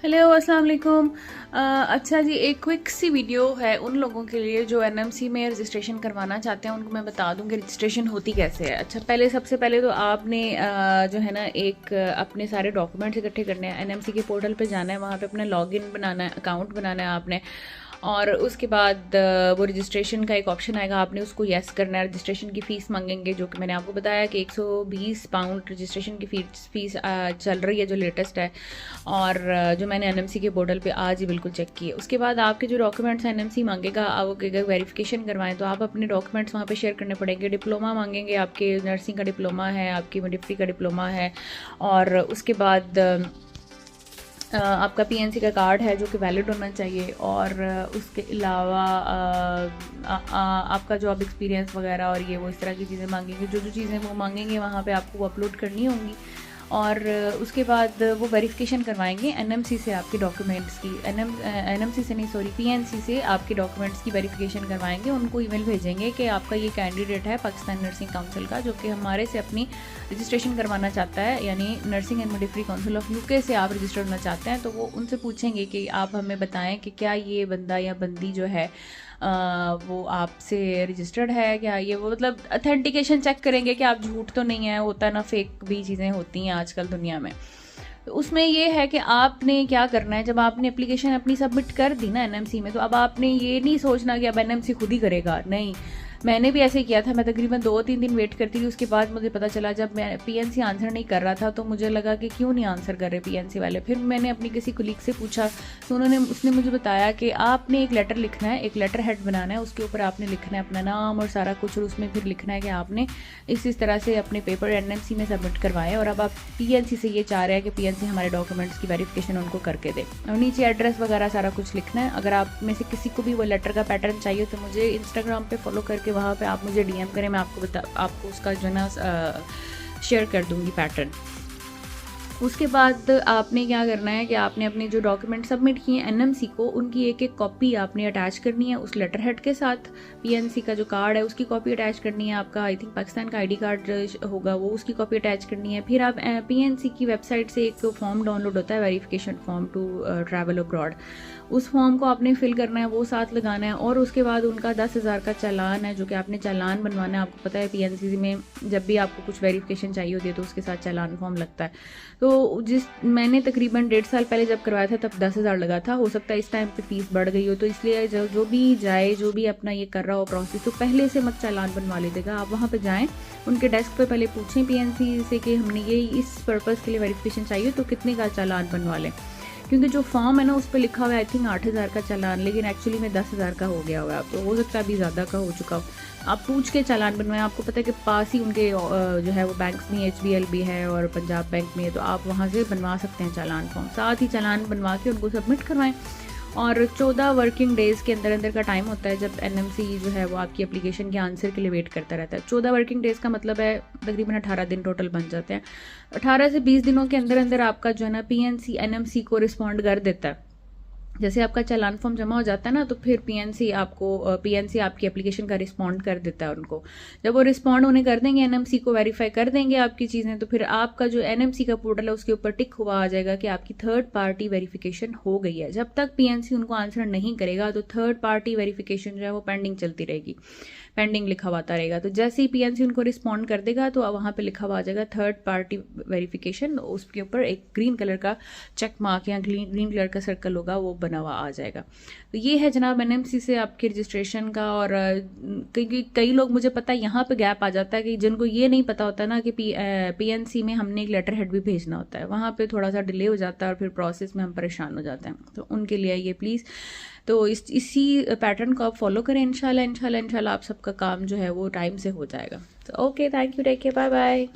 Hello अस्सलाम वालेकुम। अच्छा जी, एक क्विक सी वीडियो है उन लोगों के लिए जो एनएमसी में रजिस्ट्रेशन करवाना चाहते हैं। उनको मैं बता दूं कि रजिस्ट्रेशन होती कैसे है। अच्छा, सबसे पहले तो आपने जो है ना एक अपने सारे डॉक्यूमेंट्स इकट्ठे करने हैं। एनएमसी के पोर्टल पे जाना है, वहाँ पे अपना लॉगिन बनाना है, अकाउंट बनाना है आपने। और उसके बाद वो रजिस्ट्रेशन का एक ऑप्शन आएगा, आपने उसको येस करना है। रजिस्ट्रेशन की फ़ीस मांगेंगे, जो कि मैंने आपको बताया कि 120 पाउंड रजिस्ट्रेशन की फ़ीस चल रही है, जो लेटेस्ट है। और जो मैंने एनएमसी के पोर्टल पे आज ही बिल्कुल चेक किए। उसके बाद आपके जो डॉक्यूमेंट्स एनएमसी मांगेगा, आप अगर वेरिफिकेशन करवाएं तो आप अपने डॉक्यूमेंट्स वहाँ पे शेयर करने पड़ेंगे। डिप्लोमा मांगेंगे, आपके नर्सिंग का डिप्लोमा है, आपकी मिडिफ्री का डिप्लोमा है। और उसके बाद आपका पीएनसी का कार्ड है जो कि वैलिड होना चाहिए। और उसके अलावा आपका जॉब एक्सपीरियंस वगैरह और ये वो इस तरह की चीज़ें मांगेंगे। जो जो चीज़ें वो मांगेंगे वहाँ पे आपको वो अपलोड करनी होंगी। और उसके बाद वो वेरिफिकेशन करवाएंगे एनएमसी से आपके डॉक्यूमेंट्स की। एनएमसी से नहीं, सॉरी, पीएनसी से आपके डॉक्यूमेंट्स की वेरिफिकेशन करवाएंगे। उनको ईमेल भेजेंगे कि आपका ये कैंडिडेट है पाकिस्तान नर्सिंग काउंसिल का, जो कि हमारे से अपनी रजिस्ट्रेशन करवाना चाहता है, यानी nursing and midwifery council of UK से आप रजिस्टर होना चाहते हैं। तो वो उनसे पूछेंगे कि आप हमें बताएं कि क्या ये बंदा या बंदी जो है वो आपसे रजिस्टर्ड है क्या। ये वो मतलब अथेंटिकेशन चेक करेंगे कि आप झूठ तो नहीं है। होता है ना, फेक भी चीज़ें होती हैं आजकल दुनिया में। तो उसमें ये है कि आपने क्या करना है, जब आपने एप्लीकेशन अपनी सबमिट कर दी ना एनएमसी में, तो अब आपने ये नहीं सोचना कि अब एनएमसी खुद ही करेगा। नहीं, मैंने भी ऐसे ही किया था। मैं तकरीबन 2-3 दिन वेट करती थी। उसके बाद मुझे पता चला, जब मैं पीएनसी आंसर नहीं कर रहा था तो मुझे लगा कि क्यों नहीं आंसर कर रहे पीएनसी वाले। फिर मैंने अपनी किसी कुलीग से पूछा तो उसने मुझे बताया कि आपने एक लेटर लिखना है, एक लेटर हेड बनाना है, उसके ऊपर आपने लिखना है अपना नाम और सारा कुछ, और उसमें फिर लिखना है कि आपने इस तरह से अपने पेपर एनएमसी में सबमिट करवाए और अब आप पीएनसी से ये चाह रहे हैं कि पीएनसी हमारे डॉक्यूमेंट्स की वेरिफिकेशन उनको करके दे। और नीचे एड्रेस वगैरह सारा कुछ लिखना है। अगर आप में से किसी को भी वो लेटर का पैटर्न चाहिए तो मुझे इंस्टाग्राम पे फॉलो करके वहाँ पे आप मुझे डीएम करें, मैं आपको उसका जो है ना शेयर कर दूंगी पैटर्न। उसके बाद आपने क्या करना है कि आपने अपने जो डॉक्यूमेंट सबमिट किए हैं एनएमसी को, उनकी एक एक कॉपी आपने अटैच करनी है उस लेटर हेड के साथ। पीएनसी का जो कार्ड है उसकी कॉपी अटैच करनी है। आपका आई थिंक पाकिस्तान का आईडी कार्ड होगा, वो उसकी कॉपी अटैच करनी है। फिर आप पीएनसी की वेबसाइट से एक फॉर्म डाउनलोड होता है, verification form to travel abroad, उस फॉर्म को आपने फिल करना है, वो साथ लगाना है। और उसके बाद उनका 10,000 का चालान है, जो कि आपने चालान बनवाना है। आपको पता है पीएनसी में जब भी आपको कुछ वेरिफिकेशन चाहिए होती है तो उसके साथ चालान फॉर्म लगता है। तो मैंने तकरीबन 1.5 साल पहले जब करवाया था तब 10,000 लगा था। हो सकता है इस टाइम पे फीस बढ़ गई हो, तो इसलिए जो भी जाए, जो भी अपना ये कर रहा हो प्रोसेस, तो पहले से मत चालान बनवा लीजिएगा। आप वहाँ पे जाएँ, उनके डेस्क पे पहले पूछें पीएनसी से कि हमने ये इस पर्पज़ के लिए वेरिफिकेशन चाहिए, तो कितने का चालान बनवा लें। क्योंकि जो फॉर्म है ना उस पर लिखा हुआ है आई थिंक 8,000 का चालान, लेकिन एक्चुअली में 10,000 का हो गया हुआ है। तो हो सकता है अभी ज़्यादा का हो चुका हो। आप पूछ के चालान बनवाएं। आपको पता है कि पास ही उनके जो है वो बैंक्स में एचबीएल भी है और पंजाब बैंक में है, तो आप वहाँ से बनवा सकते हैं चालान फॉर्म। साथ ही चालान बनवा के उनको सबमिट करवाएं। और 14 वर्किंग डेज़ के अंदर अंदर का टाइम होता है जब एनएमसी जो है वो आपकी एप्लीकेशन के आंसर के लिए वेट करता रहता है। 14 वर्किंग डेज़ का मतलब है तकरीबन 18 दिन टोटल बन जाते हैं। 18 से 20 दिनों के अंदर अंदर आपका जो है ना पीएनसी एनएमसी को रिस्पॉन्ड कर देता है। जैसे आपका चालान फॉर्म जमा हो जाता है ना, तो फिर पीएनसी आपकी एप्लीकेशन का रिस्पॉन्ड कर देता है उनको। जब वो रिस्पॉन्ड उन्हें कर देंगे, एनएमसी को वेरीफाई कर देंगे आपकी चीज़ें, तो फिर आपका जो एनएमसी का पोर्टल है उसके ऊपर टिक हुआ आ जाएगा कि आपकी थर्ड पार्टी वेरिफिकेशन हो गई है। जब तक पीएनसी उनको आंसर नहीं करेगा तो थर्ड पार्टी वेरिफिकेशन जो है वो पेंडिंग चलती रहेगी, पेंडिंग लिखा हुआ आता रहेगा। तो जैसे ही पीएनसी उनको रिस्पॉन्ड कर देगा तो वहाँ पे लिखा हुआ आ जाएगा थर्ड पार्टी वेरिफिकेशन। उसके ऊपर एक ग्रीन कलर का चेक मार्क या ग्रीन कलर का सर्कल होगा, वो बना हुआ आ जाएगा। तो ये है जनाब एनएमसी से आपके रजिस्ट्रेशन का। और कई लोग, मुझे पता है यहाँ पे गैप आ जाता है कि जिनको ये नहीं पता होता ना कि पीएनसी में हमने एक लेटर हेड भी भेजना होता है, वहाँ पे थोड़ा सा डिले हो जाता है और फिर प्रोसेस में हम परेशान हो जाते हैं। तो उनके लिए ये प्लीज़, तो इसी पैटर्न को आप फॉलो करें। इंशाल्लाह आप सबका काम जो है वो टाइम से हो जाएगा। तो okay, thank you, take care, bye bye.